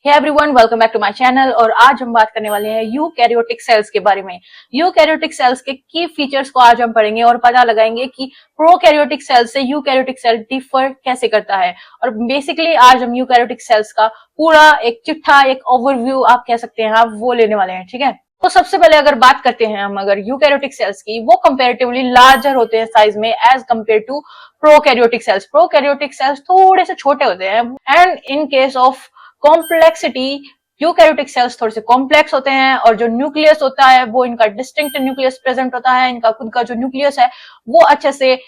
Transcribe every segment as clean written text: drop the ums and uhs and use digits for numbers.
Hey everyone, welcome back to my channel. और आज हम बात करने वाले हैं यूकैरियोटिक सेल्स के बारे में। यूकैरियोटिक सेल्स के की फीचर्स को आज हम पढ़ेंगे और पता लगाएंगे कि प्रोकैरियोटिक सेल से यूकैरियोटिक सेल डिफर कैसे करता है। और बेसिकली आज हम यूकैरियोटिक सेल्स का पूरा एक चिट्ठा, एक ओवरव्यू आप कह सकते हैं, आप वो लेने वाले हैं। ठीक है, तो सबसे पहले अगर बात करते हैं हम अगर यूकैरियोटिक सेल्स की, वो कंपैरेटिवली लार्जर होते हैं साइज में as compared to prokaryotic cells. Prokaryotic cells थोड़े से छोटे होते हैं and in case of complexity eukaryotic cells थोड़े से कॉम्प्लेक्स होते हैं। और जो न्यूक्लियस होता है वो इनका डिस्टिंक्ट न्यूक्लियस प्रेजेंट होता है। इनका खुद का जो न्यूक्लियस है वो अच्छे से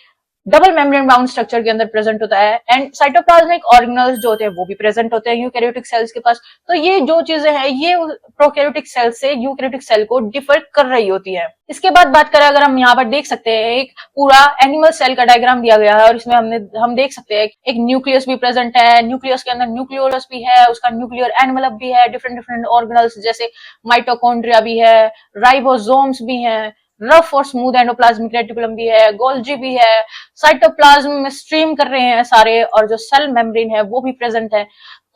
डबल मेम्ब्रेन बाउंड स्ट्रक्चर के अंदर प्रेजेंट होता है एंड साइटोप्लाज्मिक ऑर्गेनल्स जो होते हैं वो भी प्रेजेंट होते हैं यूकैरियोटिक सेल्स के पास। तो ये जो चीजें हैं ये प्रोकैरियोटिक सेल से यूकैरियोटिक सेल को डिफर कर रही होती है। इसके बाद बात करें अगर हम यहाँ पर देख सकते हैं एक पूरा एनिमल सेल का डायग्राम दिया गया है और इसमें हम देख सकते हैं एक न्यूक्लियस भी प्रेजेंट है। न्यूक्लियस के अंदर न्यूक्लियोलस भी है, उसका न्यूक्लियर एनवेलप भी है, डिफरेंट डिफरेंट ऑर्गेनल्स जैसे माइटोकॉन्ड्रिया भी है, राइबोसोम्स भी हैं, रफ और स्मूथ एंडोप्लाज्मिक रेटिकुलम भी है, गोल्जी भी है, साइटोप्लाज्म में स्ट्रीम कर रहे हैं सारे, और जो सेल मेम्ब्रेन है वो भी प्रेजेंट है।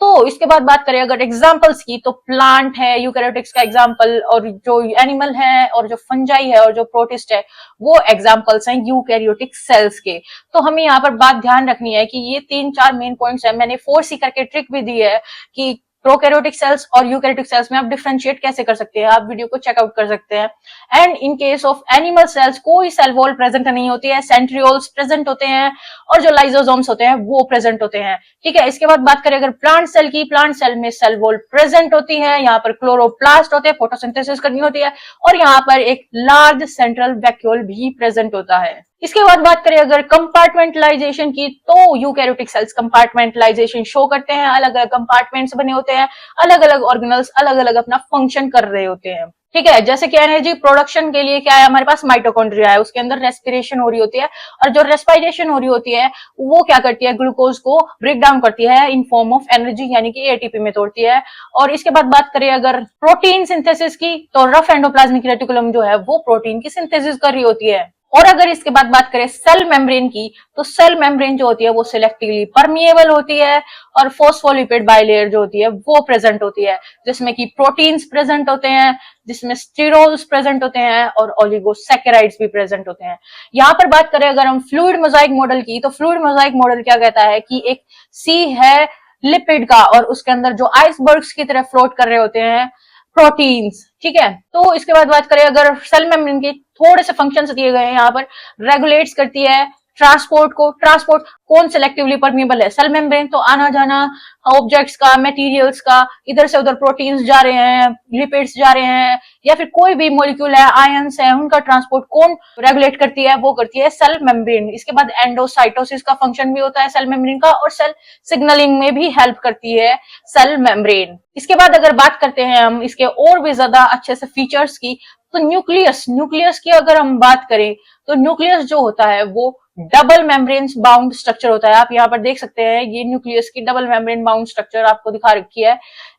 तो इसके बाद बात करें अगर एग्जांपल्स की, तो प्लांट है यूकैरियोटिक्स का एग्जांपल, और जो एनिमल है और जो फंजाई है और जो प्रोटिस्ट है वो एग्जांपल्स हैं यूकैरियोटिक सेल्स के। तो हमें यहाँ पर बात ध्यान रखनी है कि ये 3-4 मेन पॉइंट्स है। मैंने 4C करके ट्रिक भी दी है कि प्रोकैरियोटिक सेल्स और यूकैरियोटिक सेल्स में आप डिफरेंशिएट कैसे कर सकते हैं। आप वीडियो को चेकआउट कर सकते हैं। And in case of animal cells कोई सेल वॉल प्रेजेंट नहीं होती है, सेंट्रियोल्स प्रेजेंट होते हैं और जो लाइसोसोम्स होते हैं वो प्रेजेंट होते हैं। ठीक है, इसके बाद बात करें अगर प्लांट सेल की, प्लांट सेल में सेल वॉल प्रेजेंट होती है, यहाँ पर क्लोरोप्लास्ट होते हैं, फोटोसिंथेसिस करनी होती है, और यहाँ पर एक लार्ज सेंट्रल वैक्यूल भी प्रेजेंट होता है। इसके बाद बात करें अगर कंपार्टमेंटलाइजेशन की, तो यूकैरियोटिक सेल्स कंपार्टमेंटलाइजेशन शो करते हैं। अलग अलग कंपार्टमेंट्स बने होते हैं, अलग अलग ऑर्गेनल्स अलग अलग अपना फंक्शन कर रहे होते हैं। ठीक है, जैसे कि एनर्जी प्रोडक्शन के लिए क्या है, हमारे पास माइटोकॉन्ड्रिया है, उसके अंदर रेस्पिरेशन हो रही होती है, और जो रेस्पिरेशन हो रही होती है वो क्या करती है, ग्लूकोज को ब्रेक डाउन करती है इन फॉर्म ऑफ एनर्जी, यानी कि एटीपी में तोड़ती है। और इसके बाद बात करें अगर प्रोटीन सिंथेसिस की, तो रफ एंडोप्लाज्मिक रेटिकुलम जो है वो प्रोटीन की सिंथेसिस कर रही होती है। और अगर इसके बाद बात करें सेल मेम्ब्रेन की, तो सेल मेम्ब्रेन जो होती है वो सिलेक्टिवली परमिएबल होती है और फोस्फोलिपिड बाइलेयर जो होती है वो प्रेजेंट होती है, जिसमें कि प्रोटीन्स प्रेजेंट होते हैं, जिसमें स्टीरोल्स प्रेजेंट होते हैं और ओलिगोसैकेराइड्स भी प्रेजेंट होते हैं। यहाँ पर बात करें अगर हम फ्लूइड मोजाइक मॉडल की, तो फ्लूइड मोजाइक मॉडल क्या कहता है कि एक सी है लिपिड का और उसके अंदर जो आइसबर्ग्स की तरह फ्लोट कर रहे होते हैं प्रोटीन्स। ठीक है, तो इसके बाद बात करें अगर सेल मेम्ब्रेन के थोड़े से फंक्शंस दिए गए हैं यहाँ पर, रेगुलेट्स करती है ट्रांसपोर्ट को। ट्रांसपोर्ट कौन सिलेक्टिवली परमिएबल है, सेल मेम्ब्रेन, तो आना जाना ऑब्जेक्ट्स का, मटेरियल्स का, इधर से उधर प्रोटीन्स जा रहे हैं, लिपिड्स जा रहे हैं, या फिर कोई भी मॉलिक्यूल है, आयंस है, उनका ट्रांसपोर्ट कौन रेगुलेट करती है, वो करती है सेल मेम्ब्रेन। इसके बाद एंडोसाइटोसिस का फंक्शन भी होता है सेल मेम्ब्रेन का, और सेल सिग्नलिंग में भी हेल्प करती है सेल मेम्ब्रेन। इसके बाद अगर बात करते हैं हम इसके और भी ज्यादा अच्छे से फीचर्स की, तो न्यूक्लियस की अगर हम बात करें, तो न्यूक्लियस जो होता है वो डबल मेम्ब्रेन बाउंड स्ट्रक्चर होता है। आप यहाँ पर देख सकते हैं ये न्यूक्लियस की डबल मेम्ब्रेन बाउंड स्ट्रक्चर आपको दिखा रखी है।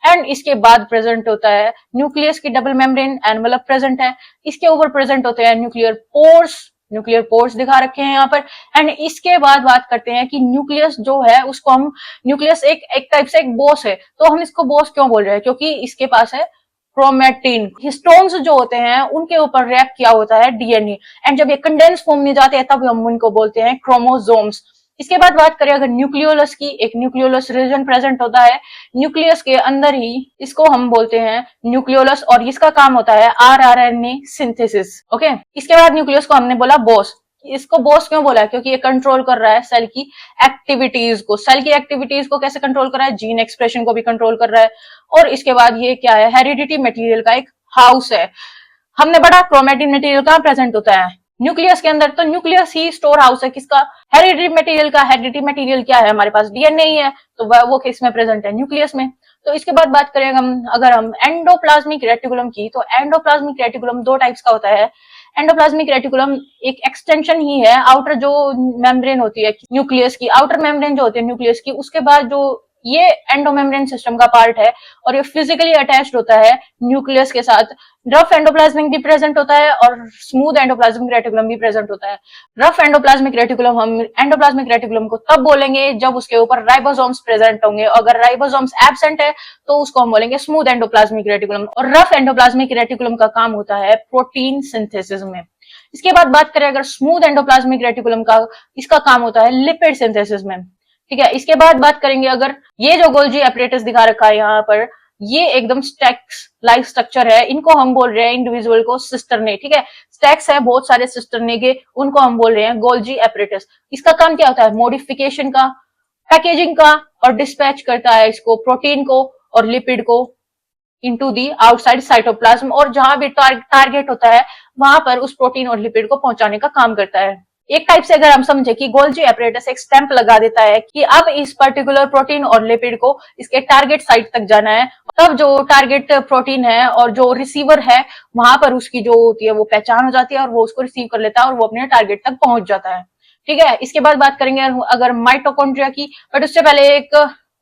एंड इसके बाद प्रेजेंट होता है न्यूक्लियस की डबल मेम्ब्रेन एनवेलप प्रेजेंट है, इसके ऊपर प्रेजेंट होते हैं न्यूक्लियर पोर्स दिखा रखे हैं यहाँ पर। एंड इसके बाद बात करते हैं कि न्यूक्लियस जो है उसको हम, न्यूक्लियस एक टाइप से एक बॉस है, तो हम इसको बॉस क्यों बोल रहे हैं, क्योंकि इसके पास है क्रोमेटिन। हिस्टोन्स जो होते हैं उनके ऊपर रिएक्ट किया होता है डीएनए, एंड जब ये कंडेंस फॉर्म में जाते हैं तब हम उनको बोलते हैं क्रोमोसोम्स। इसके बाद बात करें अगर न्यूक्लियोलस की, एक न्यूक्लियोलस रीजन प्रेजेंट होता है न्यूक्लियस के अंदर ही, इसको हम बोलते हैं न्यूक्लियोलस, और इसका काम होता है आरआरएनए सिंथेसिस। ओके, इसके बाद न्यूक्लियस को हमने बोला बॉस। इसको बॉस क्यों बोला है, क्योंकि ये कंट्रोल कर रहा है सेल की एक्टिविटीज को। सेल की एक्टिविटीज को कैसे कंट्रोल कर रहा है, जीन एक्सप्रेशन को भी कंट्रोल कर रहा है। और इसके बाद ये क्या है, हेरिडिटी मटेरियल का एक हाउस है। हमने बड़ा क्रोमेटिन मटेरियल कहाँ प्रेजेंट होता है, न्यूक्लियस के अंदर, तो न्यूक्लियस ही स्टोर हाउस है किसका, हेरिडिटी मटेरियल का। हेरिडिटी मटेरियल क्या है, हमारे पास डीएनए ही है, तो वो किस में प्रेजेंट है, न्यूक्लियस में। तो इसके बाद बात करें अगर हम एंडोप्लाज्मिक रेटिकुलम की, तो एंडोप्लाज्मिक रेटिकुलम दो टाइप्स का होता है। एंडोप्लाज्मिक रेटिकुलम एक एक्सटेंशन ही है, आउटर जो मेम्ब्रेन होती है न्यूक्लियस की, आउटर मेम्ब्रेन जो होती है न्यूक्लियस की, उसके बाद जो ये एंडोमेम्ब्रेन सिस्टम का पार्ट है और ये फिजिकली अटैच्ड होता है न्यूक्लियस के साथ। रफ एंडोप्लाज्मिक भी प्रेजेंट होता है और स्मूथ एंडोप्लाज्मिक रेटिकुलम भी प्रेजेंट होता है। रफ एंडोप्लाज्मिक रेटिकुलम हम एंडोप्लाज्मिक रेटिकुलम को तब बोलेंगे जब उसके ऊपर राइबोसोम्स प्रेजेंट होंगे। अगर राइबोसोम्स एब्सेंट है तो उसको हम बोलेंगे स्मूथ एंडोप्लाज्मिक रेटिकुलम। और रफ एंडोप्लाज्मिक रेटिकुलम का काम होता है प्रोटीन सिंथेसिस में। इसके बाद बात करें अगर स्मूथ एंडोप्लाज्मिक रेटिकुलम का, इसका काम होता है लिपिड सिंथेसिस में। ठीक है, इसके बाद बात करेंगे अगर ये जो गोल्जी एपरेटस दिखा रखा है यहाँ पर, ये एकदम स्टैक्स लाइक स्ट्रक्चर है। इनको हम बोल रहे हैं इंडिविजुअल को सिस्टरने। ठीक है, स्टैक्स है बहुत सारे सिस्टरने के, उनको हम बोल रहे हैं गोल्जी एपरेटस। इसका काम क्या होता है? मॉडिफिकेशन का, पैकेजिंग का और डिस्पैच करता है इसको, प्रोटीन को और लिपिड को इनटू दी आउटसाइड साइटोप्लाज्म, और जहां भी टारगेट होता है वहां पर उस प्रोटीन और लिपिड को पहुंचाने का काम करता है। एक टाइप से अगर हम समझे कि गोल्जी एपरेटस एक स्टैंप लगा देता है कि अब इस पर्टिकुलर प्रोटीन और लिपिड को इसके टारगेट साइट तक जाना है, तब जो टारगेट प्रोटीन है और जो रिसीवर है वहां पर उसकी जो होती है वो पहचान हो जाती है और वो उसको रिसीव कर लेता है और वो अपने टारगेट तक पहुंच जाता है। ठीक है, इसके बाद बात करेंगे अगर माइटोकॉन्ड्रिया की, बट उससे पहले एक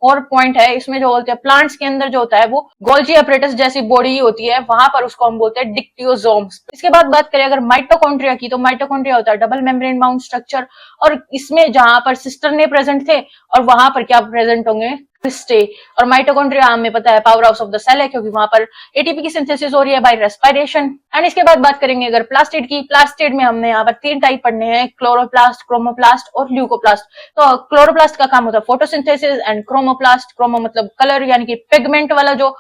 और पॉइंट है इसमें जो बोलते हैं प्लांट्स के अंदर जो होता है वो गोल्जी एपरेटस जैसी बॉडी होती है, वहां पर उसको हम बोलते हैं डिक्टियोसोम्स। इसके बाद बात करें अगर माइटोकॉन्ड्रिया की, तो माइटोकॉन्ड्रिया होता है डबल मेम्ब्रेन बाउंड स्ट्रक्चर, और इसमें जहां पर सिस्टरने प्रेजेंट थे और वहां पर क्या प्रेजेंट होंगे? क्रिस्टे। और माइटोकॉन्ड्रिया हमें पता है power house of the cell है, क्योंकि वहां पर एटीपी की सिंथेसिस हो रही है बाय रेस्पिरेशन। एंड इसके बाद बात करेंगे अगर प्लास्टिड की, प्लास्टिड में हमने यहाँ पर 3 टाइप पढ़ने हैं, क्लोरोप्लास्ट, क्रोमोप्लास्ट और ल्यूकोप्लास्ट। तो क्लोरोप्लास्ट का काम होता है फोटोसिंथेसिस, एंड क्रोमोप्लास्ट, क्रोमो मतलब कलर यानी कि पिगमेंट वाला जो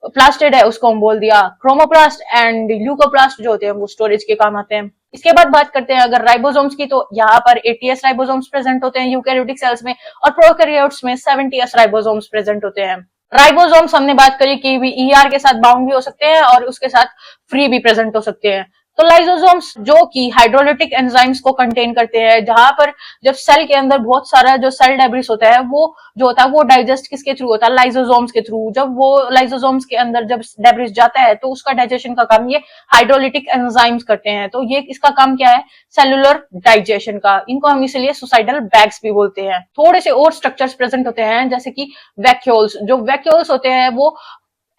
प्लास्टिड है उसको हम बोल दिया क्रोमोप्लास्ट, एंड ल्यूकोप्लास्ट जो होते हैं वो स्टोरेज के काम आते हैं। इसके बाद बात करते हैं अगर राइबोसोम्स की, तो यहाँ पर 80s राइबोसोम्स प्रेजेंट होते हैं यूकैरियोटिक सेल्स में, और प्रोकैरियोट्स में 70s राइबोसोम्स प्रेजेंट होते हैं। राइबोसोम्स हमने बात करी कि भी ईआर के साथ बाउंड भी हो सकते हैं और उसके साथ फ्री भी प्रेजेंट हो सकते हैं। तो लाइसोसोम्स जो कि हाइड्रोलिटिक एंजाइम्स को कंटेन करते हैं, जहां पर जब सेल के अंदर बहुत सारा जो सेल डेब्रिस होता है वो जो होता है वो डाइजेस्ट किसके थ्रू होता है? लाइसोसोम्स के थ्रू। जब वो लाइसोसोम्स के अंदर जब डेब्रिस जाता है तो उसका डाइजेशन का काम ये हाइड्रोलिटिक एंजाइम्स करते हैं। तो ये इसका काम क्या है? सेलुलर डाइजेशन का। इनको हम इसलिए सुसाइडल बैग्स भी बोलते हैं। थोड़े से और स्ट्रक्चर्स प्रेजेंट होते हैं जैसे कि वैक्यूल्स। जो वैक्यूल्स होते हैं वो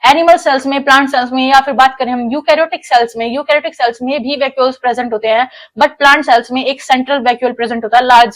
एनिमल सेल्स में, प्लांट सेल्स में, या फिर बात करें हम यूकैरियोटिक सेल्स में भी वैक्यूल्स प्रेजेंट होते हैं, बट प्लांट सेल्स में एक सेंट्रल वैक्यूल प्रेजेंट होता है लार्ज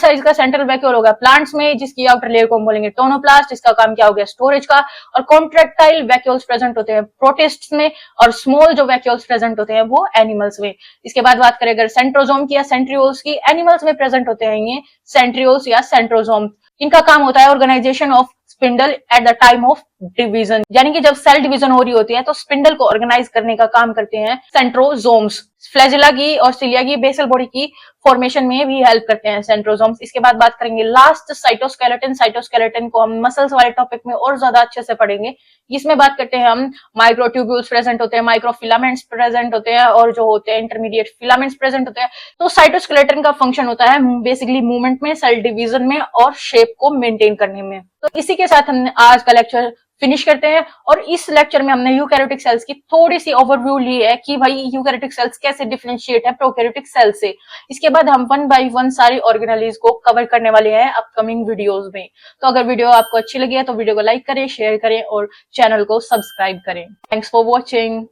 साइज का सेंट्रल वैक्यूल होगा प्लांट्स में, जिसकी आउटर लेयर को हम बोलेंगे टोनोप्लास्ट। इसका काम क्या हो गया? स्टोरेज का। और कॉन्ट्रैक्टाइल वैक्यूल्स प्रेजेंट होते हैं प्रोटिस्ट्स में, और स्मॉल जो वैक्यूल्स प्रेजेंट होते हैं वो एनिमल्स में। इसके बाद बात करें अगर सेंट्रोजोम की या सेंट्रियोल्स की, एनिमल्स में प्रेजेंट होते हैं ये सेंट्रियोल्स या सेंट्रोजोम। इनका काम होता है organisation of spindle at the time of division, यानी कि जब सेल डिवीजन हो रही होती है तो स्पिंडल को ऑर्गेनाइज करने का काम करते हैं सेंट्रोजोम्स। फ्लैजिला की और सिलिया की बेसल बॉडी की फॉर्मेशन में भी हेल्प करते हैं सेंट्रोजोम्स। इसके बाद बात करेंगे लास्ट साइटोस्केलेटन को हम मसल्स वाले टॉपिक में और ज्यादा अच्छे से पढ़ेंगे। इसमें बात करते हैं हम माइक्रोट्यूब्यूल्स प्रेजेंट होते हैं, माइक्रोफिलामेंट्स प्रेजेंट होते हैं, और जो होते हैं इंटरमीडिएट फिलामेंट्स प्रेजेंट होते हैं। तो साइटोस्केलेटन का फंक्शन होता है बेसिकली मूवमेंट में, सेल डिवीजन में और शेप को मेंटेन करने में। तो इसी के साथ हमने आज का लेक्चर फिनिश करते हैं, और इस लेक्चर में हमने यूकैरियोटिक सेल्स की थोड़ी सी ओवरव्यू ली है कि भाई यूकैरियोटिक सेल्स कैसे डिफरेंशिएट है प्रोकैरियोटिक सेल से। इसके बाद हम 1 बाय 1 सारी ऑर्गेनेलिज को कवर करने वाले हैं अपकमिंग वीडियोस में। तो अगर वीडियो आपको अच्छी लगी है तो वीडियो को लाइक करें, शेयर करें और चैनल को सब्सक्राइब करें। Thanks for watching.